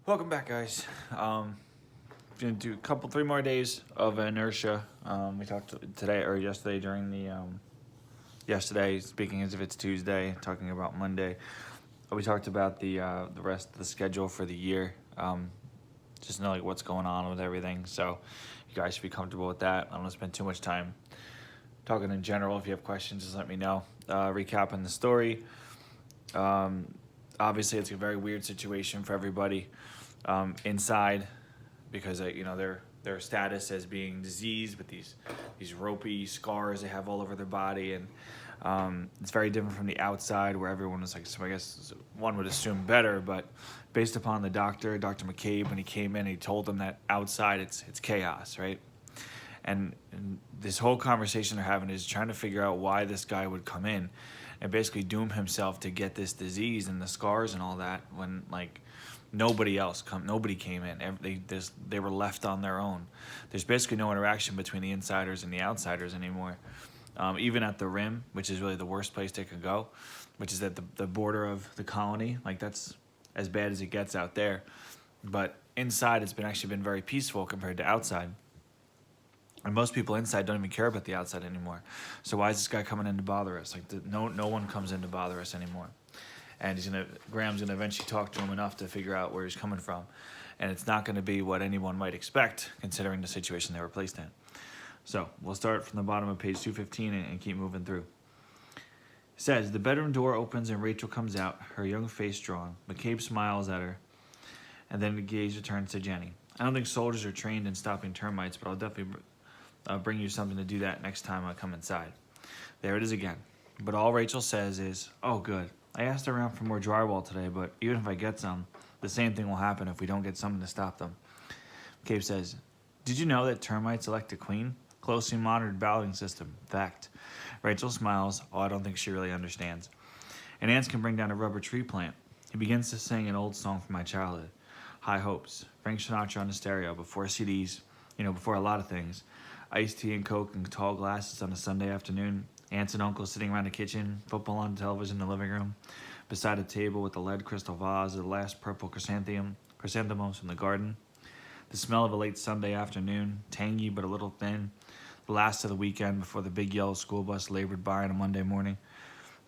Welcome back, guys. Gonna do three more days of inertia. We talked today or yesterday during the yesterday, speaking as if it's Tuesday, talking about Monday. We talked about the rest of the schedule for the year. Just know like what's going on with everything. So you guys should be comfortable with that. I don't want to spend too much time talking in general. If you have questions, just let me know. Recapping the story. Um, Obviously, it's a very weird situation for everybody inside because their status as being diseased with these ropey scars they have all over their body, and it's very different from the outside where everyone was like, so I guess one would assume better, but based upon the Dr. McCabe, when he came in, he told them that outside it's chaos, right? And this whole conversation they're having is trying to figure out why this guy would come in and basically doom himself to get this disease and the scars and all that when like nobody came in. They were left on their own. There's basically no interaction between the insiders and the outsiders anymore. Even at the rim, which is really the worst place they could go, which is at the border of the colony. Like that's as bad as it gets out there. But inside, it's actually been very peaceful compared to outside. And most people inside don't even care about the outside anymore. So why is this guy coming in to bother us? Like no one comes in to bother us anymore. And Graham's gonna eventually talk to him enough to figure out where he's coming from. And it's not gonna be what anyone might expect considering the situation they were placed in. So we'll start from the bottom of page 215 and keep moving through. It says, the bedroom door opens and Rachel comes out, her young face drawn. McCabe smiles at her, and then the gaze returns to Jenny. I don't think soldiers are trained in stopping termites, but I'll definitely bring you something to do that next time I come inside. There it is again. But all Rachel says is, oh good. I asked around for more drywall today, but even if I get some, the same thing will happen if we don't get something to stop them. McCabe says, did you know that termites elect a queen? Closely monitored balloting system. Fact. Rachel smiles. Oh, I don't think she really understands. And ants can bring down a rubber tree plant. He begins to sing an old song from my childhood. High Hopes. Frank Sinatra on the stereo before CDs, before a lot of things. Iced tea and Coke in tall glasses on a Sunday afternoon. Aunts and uncles sitting around the kitchen. Football on television in the living room. Beside a table with a lead crystal vase of the last purple chrysanthemums from the garden. The smell of a late Sunday afternoon, tangy but a little thin. The last of the weekend before the big yellow school bus labored by on a Monday morning.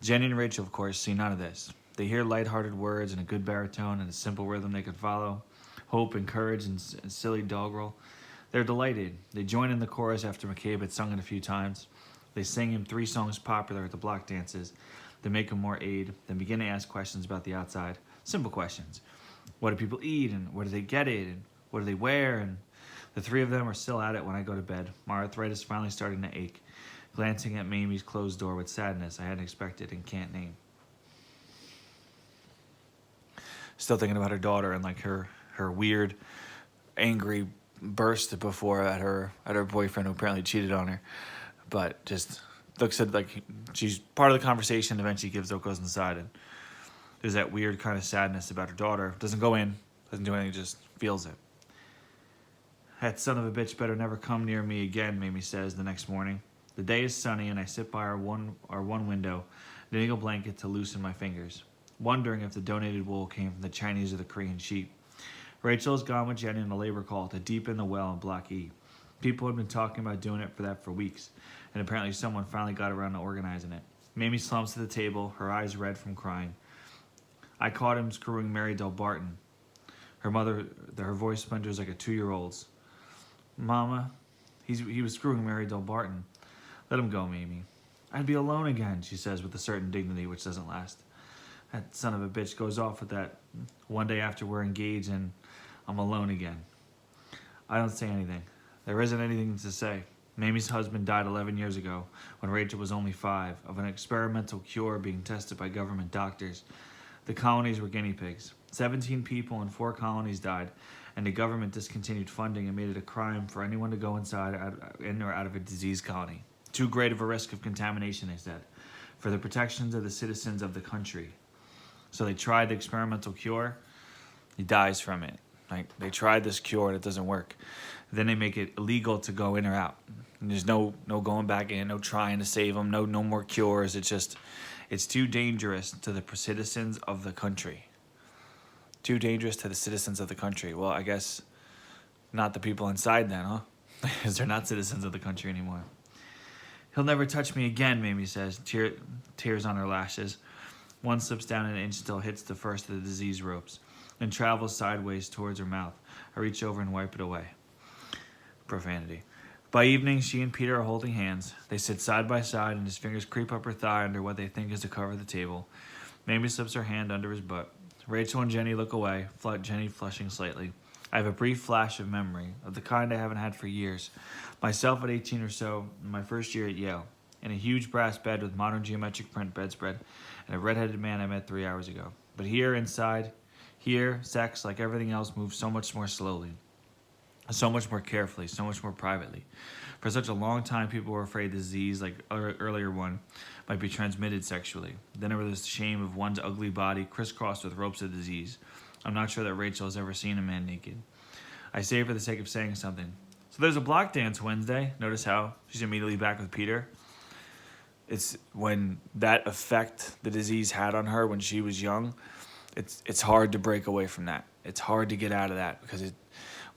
Jenny and Rachel, of course, see none of this. They hear lighthearted words in a good baritone and a simple rhythm they could follow. Hope and courage and silly doggerel. They're delighted. They join in the chorus after McCabe had sung it a few times. They sing him 3 songs popular at the block dances. They make him more aid, then begin to ask questions about the outside. Simple questions. What do people eat, and where do they get it, and what do they wear? And the 3 of them are still at it when I go to bed. My arthritis finally starting to ache. Glancing at Mamie's closed door with sadness I hadn't expected and can't name. Still thinking about her daughter and like her weird, angry burst before at her boyfriend who apparently cheated on her, but just looks at like she's part of the conversation. Eventually goes inside, and there's that weird kind of sadness about her daughter. Doesn't go in, doesn't do anything, just feels it. That son of a bitch better never come near me again, Mamie says the next morning. The day is sunny and I sit by our one window, knitting a blanket to loosen my fingers, wondering if the donated wool came from the Chinese or the Korean sheep. Rachel has gone with Jenny on a labor call to deepen the well in Block E. People had been talking about doing it for weeks, and apparently someone finally got around to organizing it. Mamie slumps at the table, her eyes red from crying. I caught him screwing Mary Del Barton. Her voice splinters like a 2-year-old's. Mama, he was screwing Mary Del Barton. Let him go, Mamie. I'd be alone again, she says with a certain dignity which doesn't last. That son of a bitch goes off with that one day after we're engaged and I'm alone again. I don't say anything. There isn't anything to say. Mamie's husband died 11 years ago when Rachel was only 5 of an experimental cure being tested by government doctors. The colonies were guinea pigs. 17 people in 4 colonies died, and the government discontinued funding and made it a crime for anyone to go in or out of a disease colony. Too great of a risk of contamination, they said, for the protections of the citizens of the country. So they tried the experimental cure. He dies from it. Like they tried this cure and it doesn't work. Then they make it illegal to go in or out. And there's no going back in, no trying to save them, no more cures. It's too dangerous to the citizens of the country. Too dangerous to the citizens of the country. Well, I guess not the people inside then, huh? Because they're not citizens of the country anymore. He'll never touch me again, Mamie says, tears on her lashes. One slips down an inch until it hits the first of the disease ropes, and travels sideways towards her mouth. I reach over and wipe it away. Profanity. By evening, she and Peter are holding hands. They sit side by side, and his fingers creep up her thigh under what they think is the cover of the table. Mamie slips her hand under his butt. Rachel and Jenny look away, Jenny flushing slightly. I have a brief flash of memory, of the kind I haven't had for years. Myself at 18 or so, in my first year at Yale, in a huge brass bed with modern geometric print bedspread, and a red-headed man I met 3 hours ago. But here, inside, sex, like everything else, moves so much more slowly, so much more carefully, so much more privately. For such a long time, people were afraid the disease, like earlier one, might be transmitted sexually. Then there was the shame of one's ugly body crisscrossed with ropes of disease. I'm not sure that Rachel has ever seen a man naked. I say it for the sake of saying something. So there's a block dance Wednesday. Notice how she's immediately back with Peter. It's when that effect the disease had on her when she was young, it's hard to break away from that. It's hard to get out of that because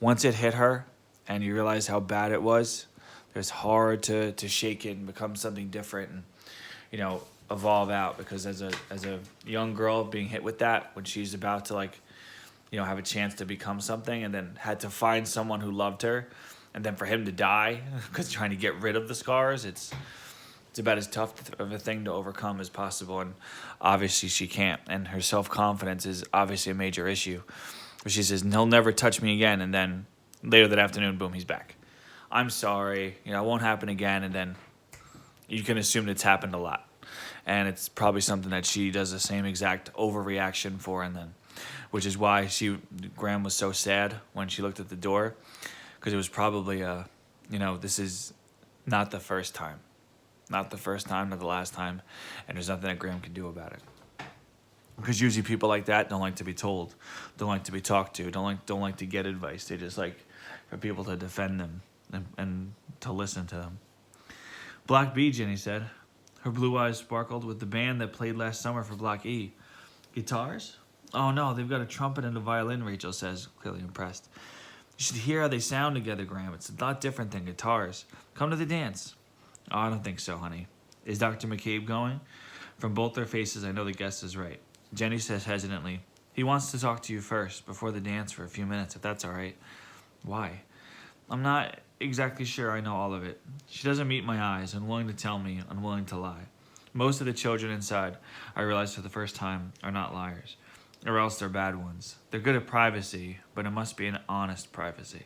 once it hit her and you realize how bad it was, it's hard to shake it and become something different and, evolve out. Because as a young girl being hit with that when she's about to have a chance to become something, and then had to find someone who loved her, and then for him to die because trying to get rid of the scars, it's about as tough of a thing to overcome as possible. And obviously she can't, and her self-confidence is obviously a major issue. But she says, he'll never touch me again, and then later that afternoon, boom, he's back. I'm sorry, it won't happen again, and then you can assume it's happened a lot. And it's probably something that she does the same exact overreaction for, and then, which is why Graham was so sad when she looked at the door, because it was probably this is not the first time. Not the first time, not the last time, and there's nothing that Graham can do about it. Because usually people like that don't like to be told, don't like to be talked to, don't like to get advice. They just like for people to defend them and to listen to them. Block B, Jenny said. Her blue eyes sparkled with the band that played last summer for Block E. Guitars? Oh no, they've got a trumpet and a violin, Rachel says, clearly impressed. You should hear how they sound together, Graham. It's a lot different than guitars. Come to the dance. Oh, I don't think so, honey. Is Dr. McCabe going? From both their faces, I know the guest is right. Jenny says hesitantly, he wants to talk to you first, before the dance for a few minutes, if that's all right. Why? I'm not exactly sure I know all of it. She doesn't meet my eyes, unwilling to tell me, unwilling to lie. Most of the children inside, I realize for the first time, are not liars. Or else they're bad ones. They're good at privacy, but it must be an honest privacy.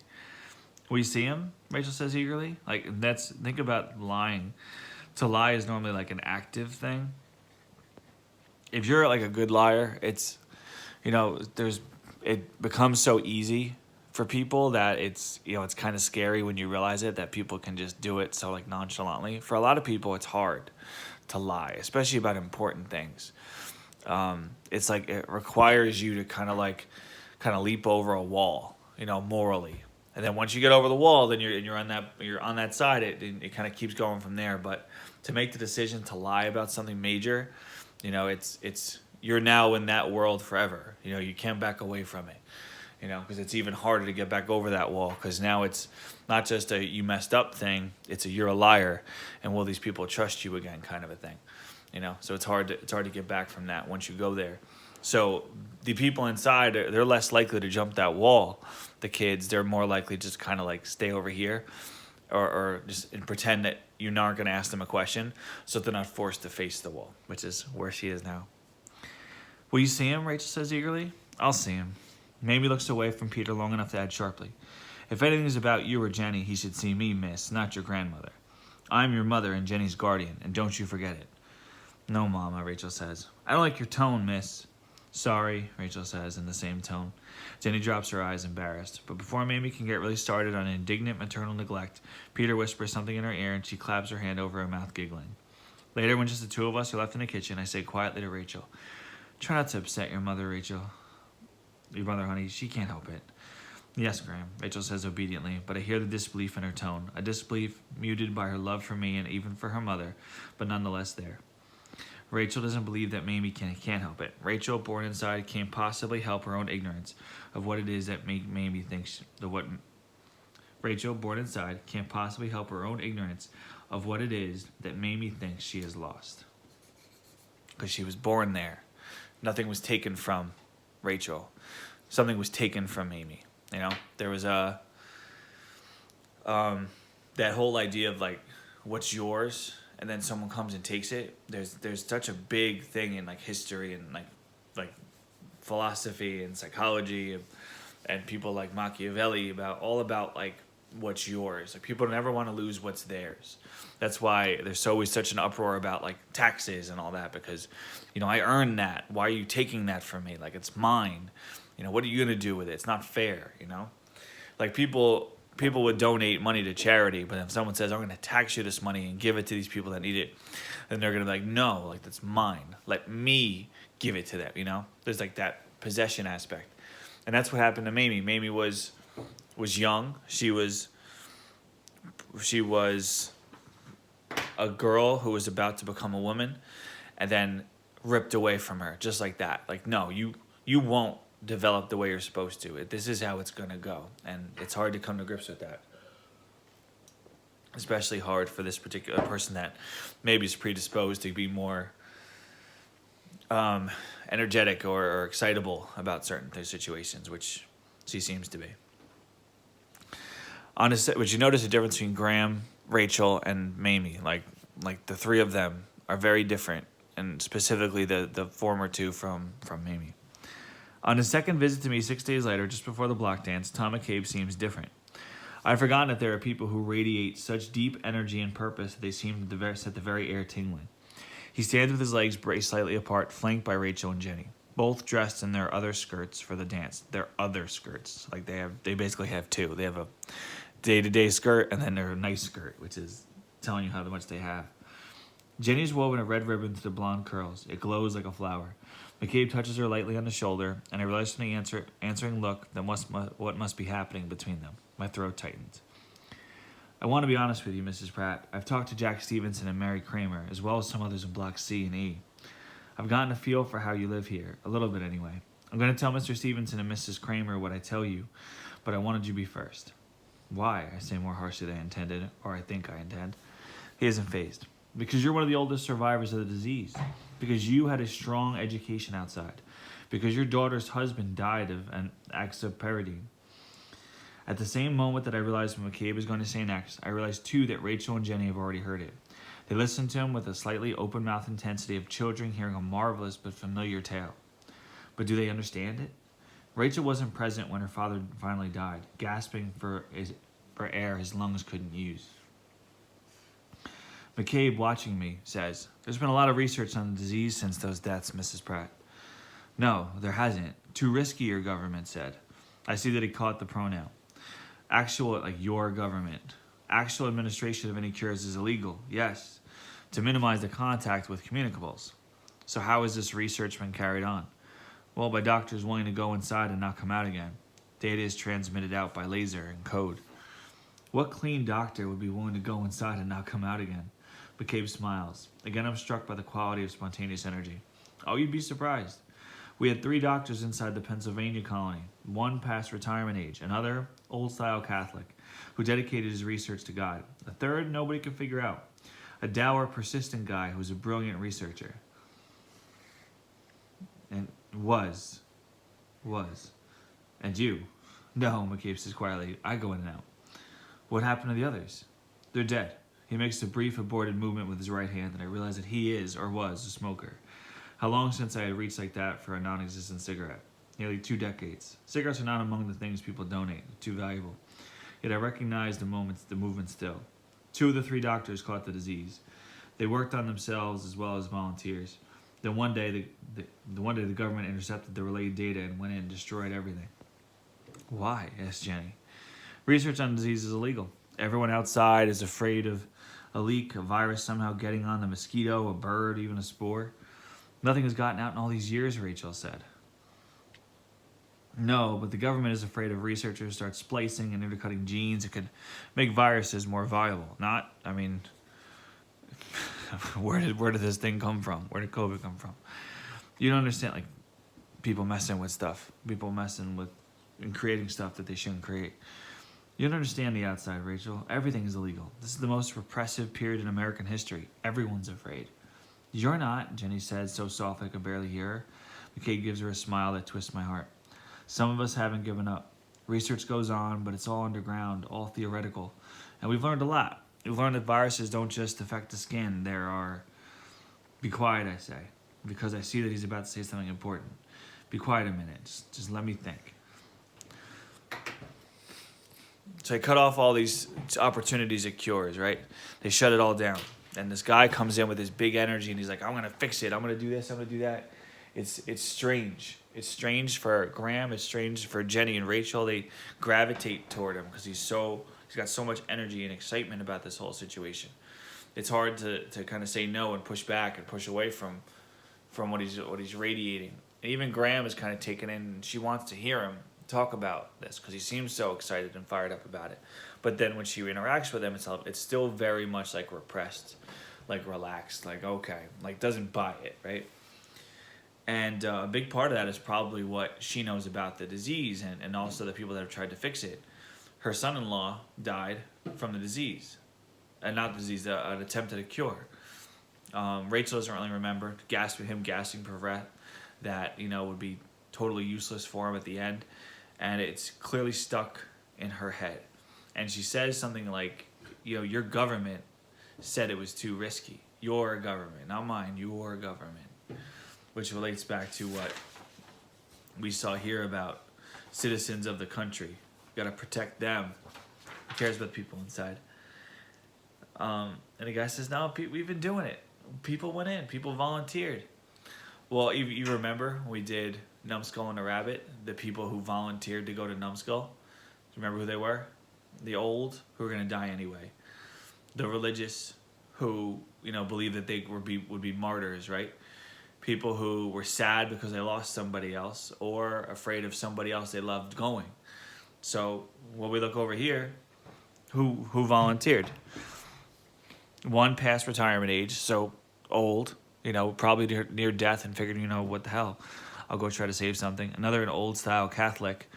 Will you see him? Rachel says eagerly. Think about lying. To lie is normally like an active thing. If you're like a good liar, it becomes so easy for people that it's kind of scary when you realize it, that people can just do it so nonchalantly. For a lot of people, it's hard to lie, especially about important things. It's it requires you to kind of leap over a wall, morally. And then once you get over the wall, then you're on that side. It kind of keeps going from there. But to make the decision to lie about something major, it's you're now in that world forever. You can't back away from it. Because it's even harder to get back over that wall. Because now it's not just a you messed up thing. It's a you're a liar, and will these people trust you again kind of a thing. So it's hard to get back from that once you go there. So the people inside, they're less likely to jump that wall. The kids, they're more likely just kind of stay over here or just pretend that you're not going to ask them a question so they're not forced to face the wall, which is where she is now. Will you see him? Rachel says eagerly. I'll see him. Mamie looks away from Peter long enough to add sharply. If anything is about you or Jenny, he should see me, miss, not your grandmother. I'm your mother and Jenny's guardian, and don't you forget it. No, Mama, Rachel says. I don't like your tone, miss. Sorry, Rachel says in the same tone. Jenny drops her eyes, embarrassed. But before Mamie can get really started on indignant maternal neglect, Peter whispers something in her ear and she claps her hand over her mouth, giggling. Later, when just the two of us are left in the kitchen, I say quietly to Rachel, try not to upset your mother, Rachel. Your mother, honey, she can't help it. Yes, Graham, Rachel says obediently, but I hear the disbelief in her tone, a disbelief muted by her love for me and even for her mother, but nonetheless there. Rachel doesn't believe that Mamie can't help it. Rachel, born inside, can't possibly help her own ignorance of what it is that Mamie thinks Rachel, born inside, can't possibly help her own ignorance of what it is that Mamie thinks she has lost. Because she was born there. Nothing was taken from Rachel. Something was taken from Mamie. You know, there was that whole idea of like, what's yours, and then someone comes and takes it. There's such a big thing in like history and like philosophy and psychology and people like Machiavelli about like what's yours. Like people never want to lose what's theirs. That's why there's always such an uproar about like taxes and all that, because, you know, I earned that. Why are you taking that from me? Like it's mine. You know, what are you gonna do with it? It's not fair, you know? Like people would donate money to charity, but if someone says, I'm going to tax you this money and give it to these people that need it, then they're going to be like, no, like that's mine. Let me give it to them, you know? There's like that possession aspect. And that's what happened to Mamie. Mamie was young. She was a girl who was about to become a woman, and then ripped away from her just like that. Like, no, you won't develop the way you're supposed to. This is how it's going to go. And it's hard to come to grips with that. Especially hard for this particular person that maybe is predisposed to be more energetic or excitable about certain situations, which she seems to be. Would you notice a difference between Graham, Rachel, and Mamie? Like the three of them are very different, and specifically the former two from Mamie. On his second visit to me 6 days later, just before the block dance, Tom McCabe seems different. I've forgotten that there are people who radiate such deep energy and purpose that they seem to set the very air tingling. He stands with his legs braced slightly apart, flanked by Rachel and Jenny, both dressed in their other skirts for the dance. Their other skirts. Like they basically have two. They have a day-to-day skirt and then their nice skirt, which is telling you how much they have. Jenny's woven a red ribbon through the blonde curls. It glows like a flower. McCabe touches her lightly on the shoulder, and I realize from the answering look that what must be happening between them. My throat tightens. I want to be honest with you, Mrs. Pratt. I've talked to Jack Stevenson and Mary Kramer, as well as some others in Blocks C and E. I've gotten a feel for how you live here, a little bit anyway. I'm going to tell Mr. Stevenson and Mrs. Kramer what I tell you, but I wanted you to be first. Why? I say more harshly than I intended, or I think I intend. He isn't fazed. Because you're one of the oldest survivors of the disease. Because you had a strong education outside. Because your daughter's husband died of an axoperidine. At the same moment that I realized what McCabe was going to say next, I realized too that Rachel and Jenny have already heard it. They listened to him with a slightly open-mouthed intensity of children hearing a marvelous but familiar tale. But do they understand it? Rachel wasn't present when her father finally died, gasping for air his lungs couldn't use. McCabe, watching me, says, "There's been a lot of research on the disease since those deaths, Mrs. Pratt." "No, there hasn't. Too risky," your government said. I see that he caught the pronoun. Actual, like your government. Actual administration of any cures is illegal, yes, to minimize the contact with communicables. So how has this research been carried on? Well, by doctors willing to go inside and not come out again. Data is transmitted out by laser and code. What clean doctor would be willing to go inside and not come out again? McCabe smiles. Again, I'm struck by the quality of spontaneous energy. Oh, you'd be surprised. We had 3 doctors inside the Pennsylvania colony, one past retirement age, another old-style Catholic, who dedicated his research to God. A third, nobody could figure out. A dour, persistent guy who was a brilliant researcher. And was. And you? No, McCabe says quietly. I go in and out. What happened to the others? They're dead. He makes a brief aborted movement with his right hand, and I realize that he is, or was, a smoker. How long since I had reached like that for a non-existent cigarette? Nearly 2 decades. Cigarettes are not among the things people donate. They're too valuable. Yet I recognize the movement still. 2 of the 3 doctors caught the disease. They worked on themselves as well as volunteers. Then one day, the government intercepted the relayed data and went in and destroyed everything. Why? Asked Jenny. Research on disease is illegal. Everyone outside is afraid of a leak, a virus somehow getting on the mosquito, a bird, even a spore. Nothing has gotten out in all these years, Rachel said. No, but the government is afraid of researchers start splicing and intercutting genes that could make viruses more viable. where did this thing come from? Where did COVID come from? You don't understand, like, people messing with stuff, people messing with and creating stuff that they shouldn't create. You don't understand the outside, Rachel. Everything is illegal. This is the most repressive period in American history. Everyone's afraid. You're not, Jenny said, so soft I could barely hear her. McCabe gives her a smile that twists my heart. Some of us haven't given up. Research goes on, but it's all underground, all theoretical. And we've learned a lot. We've learned that viruses don't just affect the skin. There are... Be quiet, I say, because I see that he's about to say something important. Be quiet a minute. Just let me think. So they cut off all these opportunities at cures, right? They shut it all down. And this guy comes in with his big energy, and he's like, I'm going to fix it. I'm going to do this. I'm going to do that. It's strange. It's strange for Graham. It's strange for Jenny and Rachel. They gravitate toward him because he's got so much energy and excitement about this whole situation. It's hard to kind of say no and push back and push away from what he's radiating. And even Graham is kind of taken in, and she wants to hear him talk about this because he seems so excited and fired up about it. But then when she interacts with him, it's still very much like repressed, like relaxed, like okay, like doesn't buy it, right? And a big part of that is probably what she knows about the disease and also the people that have tried to fix it. Her son-in-law died from the disease, and not the disease, an attempt at a cure. Rachel doesn't really remember him gasping for breath that would be totally useless for him at the end, and it's clearly stuck in her head. And she says something like, your government said it was too risky. Your government, not mine, your government. Which relates back to what we saw here about citizens of the country. Got to protect them. Who cares about the people inside? And the guy says, no, we've been doing it. People went in. People volunteered. Well, you remember we did Numbskull and the Rabbit? The people who volunteered to go to Numbskull? Remember who they were? The old, who were going to die anyway. The religious, who believed that they would be martyrs, right? People who were sad because they lost somebody else or afraid of somebody else they loved going. So when we look over here, who volunteered? One past retirement age, so old, probably near death and figured, what the hell, I'll go try to save something. Another, an old-style Catholic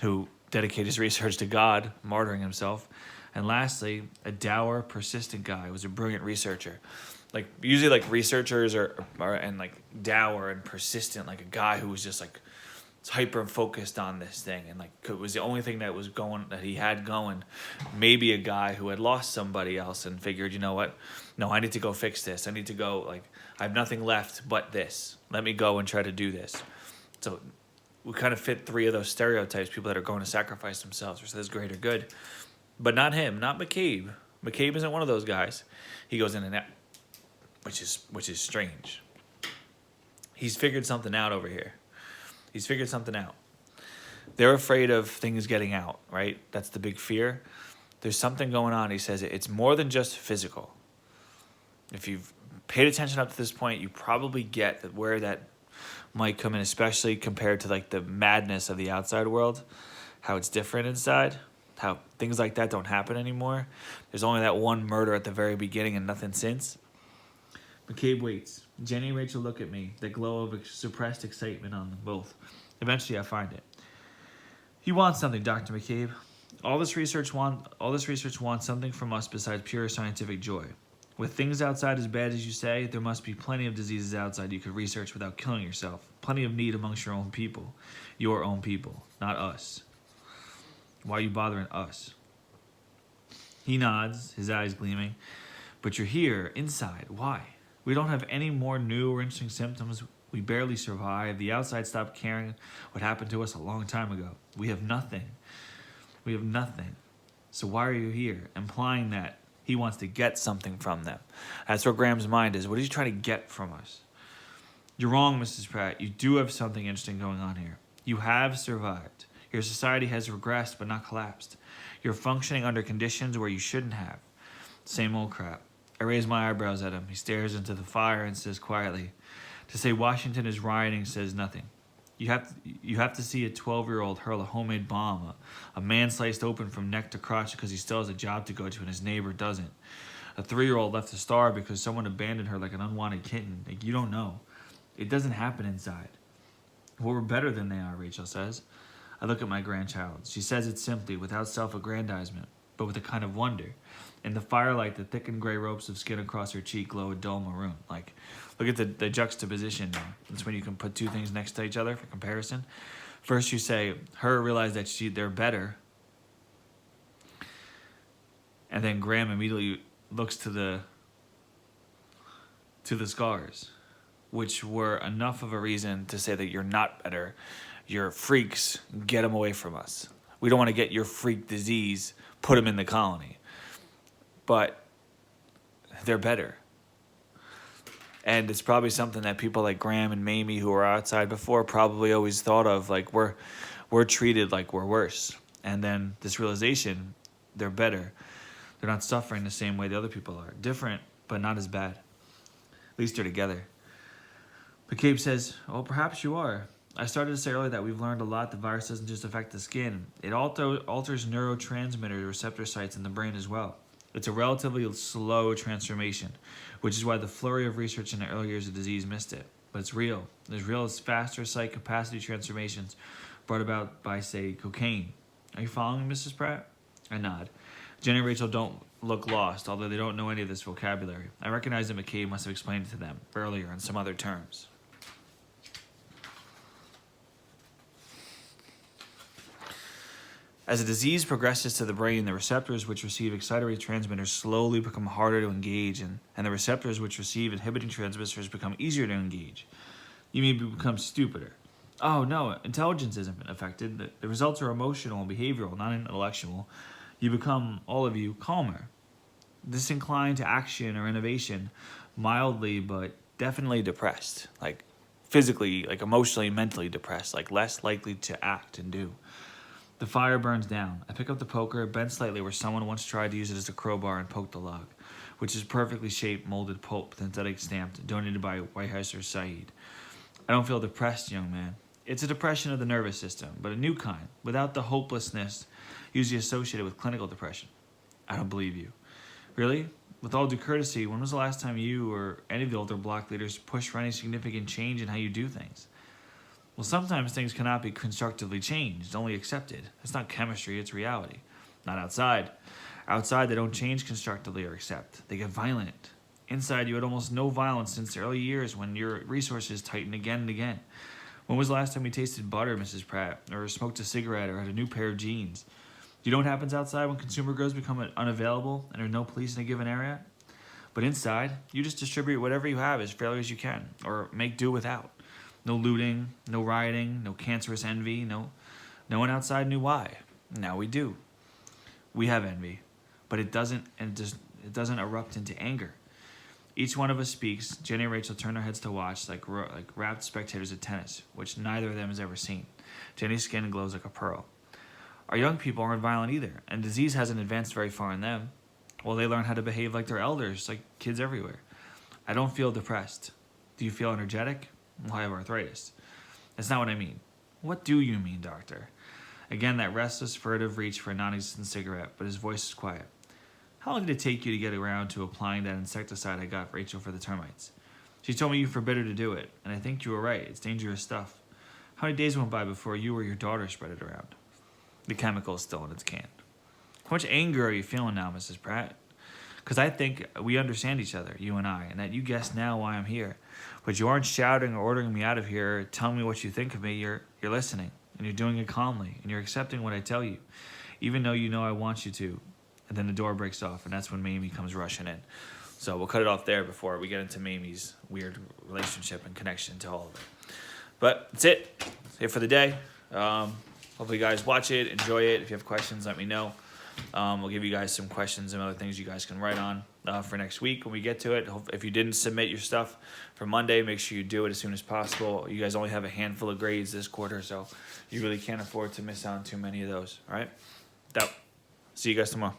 who dedicated his research to God, martyring himself. And lastly, a dour, persistent guy who was a brilliant researcher. Like usually, like researchers are dour and persistent, like a guy who was just like hyper focused on this thing, and like it was the only thing that he had going. Maybe a guy who had lost somebody else and figured, you know what? No, I need to go fix this. I need to go. Like I have nothing left but this. Let me go and try to do this. So we kind of fit three of those stereotypes: people that are going to sacrifice themselves for this greater good. But not him, not McCabe. McCabe isn't one of those guys. He goes in and out. Which is strange. He's figured something out over here. He's figured something out. They're afraid of things getting out, right? That's the big fear. There's something going on. He says it's more than just physical. If you've paid attention up to this point, you probably get that where that might come in, especially compared to like the madness of the outside world, how it's different inside, how things like that don't happen anymore. There's only that one murder at the very beginning and nothing since. McCabe waits. Jenny and Rachel look at me, the glow of suppressed excitement on them both. Eventually, I find it. You want something, Dr. McCabe. All this research wants something from us besides pure scientific joy. With things outside as bad as you say, there must be plenty of diseases outside you could research without killing yourself. Plenty of need amongst your own people. Your own people, not us. Why are you bothering us? He nods, his eyes gleaming. But you're here, inside. Why? We don't have any more new or interesting symptoms. We barely survive. The outside stopped caring what happened to us a long time ago. We have nothing. We have nothing. So why are you here? Implying that he wants to get something from them. That's where Graham's mind is. What is he trying to get from us? You're wrong, Mrs. Pratt. You do have something interesting going on here. You have survived. Your society has regressed but not collapsed. You're functioning under conditions where you shouldn't have. Same old crap. I raise my eyebrows at him. He stares into the fire and says quietly, to say Washington is rioting says nothing. You have to see a 12-year-old hurl a homemade bomb, a man sliced open from neck to crotch because he still has a job to go to and his neighbor doesn't. A 3-year-old left to starve because someone abandoned her like an unwanted kitten. Like, you don't know. It doesn't happen inside. Well, we're better than they are, Rachel says. I look at my grandchild. She says it simply, without self-aggrandizement, but with a kind of wonder. In the firelight, the thickened gray ropes of skin across her cheek glow a dull maroon. Like, look at the juxtaposition now. That's when you can put two things next to each other for comparison. First you say, her realized that they're better. And then Graham immediately looks to the scars, which were enough of a reason to say that you're not better. You're freaks. Get them away from us. We don't want to get your freak disease. Put them in the colony. But they're better. And it's probably something that people like Graham and Mamie, who were outside before, probably always thought of, like, we're treated like we're worse. And then this realization, they're better. They're not suffering the same way the other people are. Different, but not as bad. At least they're together. McCabe says, oh, perhaps you are. I started to say earlier that we've learned a lot. The virus doesn't just affect the skin. It alters neurotransmitter receptor sites in the brain as well. It's a relatively slow transformation, which is why the flurry of research in the early years of disease missed it. But it's real. As real as faster site capacity transformations brought about by, say, cocaine. Are you following me, Mrs. Pratt? I nod. Jenny and Rachel don't look lost, although they don't know any of this vocabulary. I recognize that McCabe must have explained it to them earlier in some other terms. As a disease progresses to the brain, the receptors which receive excitatory transmitters slowly become harder to engage, and the receptors which receive inhibiting transmitters become easier to engage. You may become stupider. Oh, no, intelligence isn't affected. The results are emotional and behavioral, not intellectual. You become, all of you, calmer, disinclined to action or innovation, mildly but definitely depressed, like physically, like emotionally, mentally depressed, like less likely to act and do. The fire burns down. I pick up the poker, bent slightly where someone once tried to use it as a crowbar, and poke the log, which is perfectly shaped, molded pulp, synthetic stamped, donated by Whiteheiser Said. I don't feel depressed, young man. It's a depression of the nervous system, but a new kind, without the hopelessness usually associated with clinical depression. I don't believe you. Really? With all due courtesy, when was the last time you or any of the older block leaders pushed for any significant change in how you do things? Well, sometimes things cannot be constructively changed, only accepted. It's not chemistry, it's reality. Not outside. Outside, they don't change constructively or accept. They get violent. Inside, you had almost no violence since the early years when your resources tightened again and again. When was the last time you tasted butter, Mrs. Pratt, or smoked a cigarette, or had a new pair of jeans? Do you know what happens outside when consumer goods become unavailable and there are no police in a given area? But inside, you just distribute whatever you have as fairly as you can, or make do without. No looting, no rioting, no cancerous envy, no one outside knew why. Now we do. We have envy, but it doesn't erupt into anger. Each one of us speaks. Jenny and Rachel turn their heads to watch like rapt spectators at tennis, which neither of them has ever seen. Jenny's skin glows like a pearl. Our young people aren't violent either, and disease hasn't advanced very far in them. Well, they learn how to behave like their elders, like kids everywhere. I don't feel depressed. Do you feel energetic? Well, I have arthritis. That's not what I mean. What do you mean, doctor? Again, that restless, furtive reach for a non-existent cigarette, but his voice is quiet. How long did it take you to get around to applying that insecticide I got Rachel for the termites? She told me you forbid her to do it, and I think you were right. It's dangerous stuff. How many days went by before you or your daughter spread it around? The chemical is still in its can. How much anger are you feeling now, Mrs. Pratt? Because I think we understand each other, you and I, and that you guess now why I'm here. But you aren't shouting or ordering me out of here or telling me what you think of me. You're listening, and you're doing it calmly, and you're accepting what I tell you, even though you know I want you to. And then the door breaks off, and that's when Mamie comes rushing in. So we'll cut it off there before we get into Mamie's weird relationship and connection to all of it. But that's it. That's it for the day. Hopefully you guys watch it, enjoy it. If you have questions, let me know. We'll give you guys some questions and other things you guys can write on for next week when we get to it. If you didn't submit your stuff for Monday, make sure you do it as soon as possible. You guys only have a handful of grades this quarter, so you really can't afford to miss out on too many of those. All right? See you guys tomorrow.